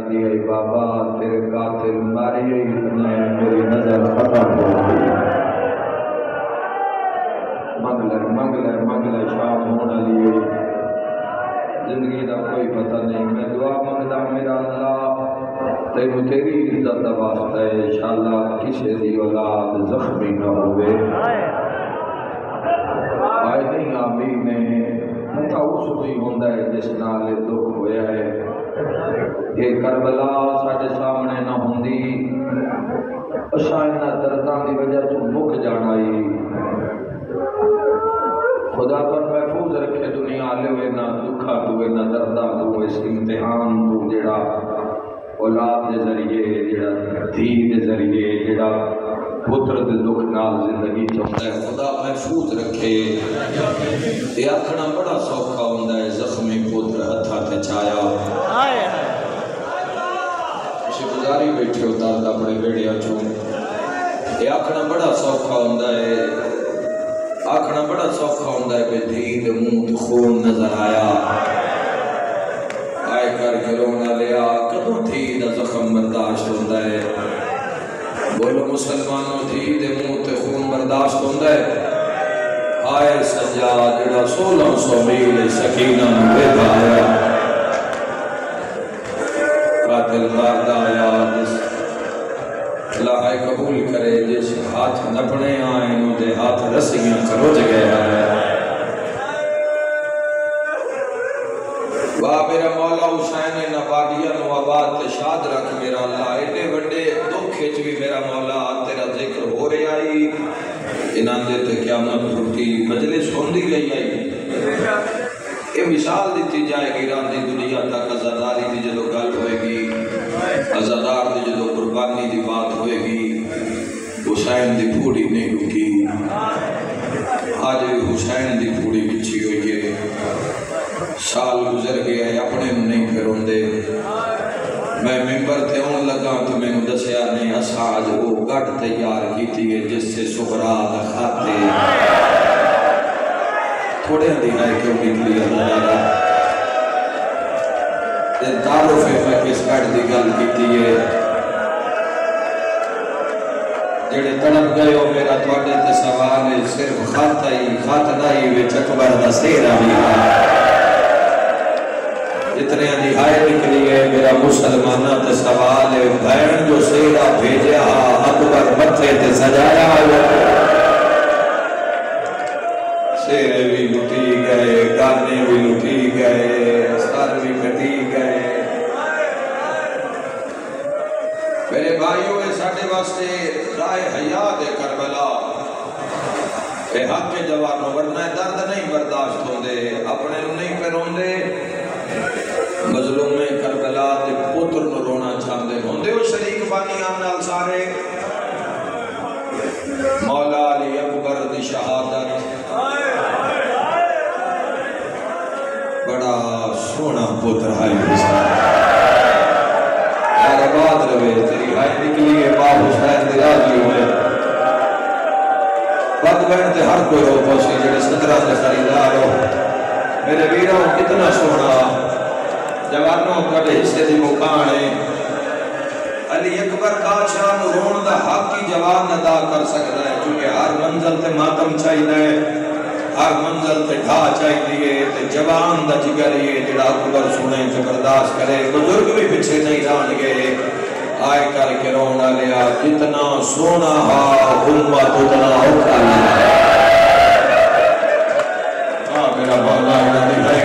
دیے بابا تیرے قاتل ماری اتنے میری نظر ختم ہو گئی منگلے شام ہونا لیے زندگی دا کوئی پتہ نہیں میں دعا منگدا میرا اللہ تینوں تیری عزت دا واسطہ ہے انشاءاللہ کسی دی اولاد زخمی نہ ہوئے آئے نہیں آمین نے پتہ اس بھی ہوندہ ہے جس نال دکھ ہویا ہے کہ کربلا ساڑھے سامنے نہ ہوندی اشائنہ دردان دی وجہ تو مک جانائی خدا پر محفوظ رکھے دنیا لے ہوئے نہ دکھا دوئے نہ دردہ دوئے اس امتحان تو جڑا اولاد دے ذریعے جڑا دھی دے ذریعے جڑا پتر دے دکھ نال زندگی چاہتا ہے خدا محفوظ رکھے یہ آکھنا بڑا سوکھا ہوندہ ہے زخمی پتر ہتھا تے چھایا گزاری بیٹھے ہوتا ہے بڑے بیڑے آچوں یہ آکھنا بڑا سوکھا ہوندہ ہے آکھنا بڑا سوکھا ہوندہ ہے بے دید منہ خون نظر آیا آئے کر کے رونا لیا کدوں دید زخم برداشت ہوندہ ہے بولو مسلمانوں دید منہ خون برداشت ہوندہ ہے آئے سجاد جڑا 1600 میل سکینہ بیدہ آیا قاتل ماردہ آیا جس اللہ قبول کرے جس ہاتھ نپنے آئیں انہوں دے ہاتھ رسیاں کرو جگہ آئے واہ میرا مولا حسین نبادیہ نوابات شاد رکھ میرا اللہ ایڈے بڑے دکھے چوی میرا مولا تیرا ذکر ہو رہے آئی انہاں دے تے قیامت رکھتی مجلس ہوندی گئی آئی یہ مثال دیتی جائے گی راندی دنیا تک ازاداری دی جدو گل ہوئے گی ازادار دی جدو قربانی دی بات ہوئے گی حسین دی پھوڑی نہیں رکی آج بھی حسین دی پھوڑی بچھی ہوئی ہے سال گزر گیا ہے اپنے نہیں پھرون دے میں ممبر تے ہون لگا تو میں نے دسیا نہیں اساج وہ گھٹ تیار کی تھی جس سے سغرا دکھاتے تھوڑے دینا ہے کیوں نکلی اللہ تعارف ہے میں کس گھٹ دی گل کی تھی جڑے تڑپ گئے ہو میرا تھوڑے تے سوال ہے صرف خاتنائی وچ اکبر دا سیرا بھی اتنے دہائے نکلی ہے میرا مسلمانہ تے سوال ہے بہن جو سیرا بھیجا اکبر متھے تے سجایا سیرے بھی لٹی گئے گانے بھی لٹی گئے سر بھی کٹی گئے میرے بھائیوں نے ساڑھے واسطے رائے حیات کربلا اے حق کے جوانوں ورنہ درد نہیں برداشت ہوں دے اپنے نہیں پہنوں دے مظلوم کربلا دے پتر نو رونا چاہتے ہوں دے وہ شریک بانی آمنال سارے مولا علی اکبر دی شہادت بڑا سونا پتر ہائی حسین اور آباد روے تیری ہائی نکلی ہے باہ حسین دی راضی ہوئے بد بہن تے ہر کوئی رو پوچھے جڑے صدرہ سے خریدار ہو میرے ویروں کتنا سونا جوانوں کڑے حصے دی مکانے علی اکبر بادشاہ رون دا حق کی جوان ادا کر سکتا ہے کیونکہ ہر منزل تے ماتم چاہیے ہر منزل تے ڈھا چاہیے تے جوان دا جگر یہ جڑا اکبر سنے تے برداشت کرے بزرگ بھی پیچھے نہیں ران گئے آئے کر کے رونا لیا جتنا سونا ہا امت اتنا ہوتا لیا میرا مولا ہے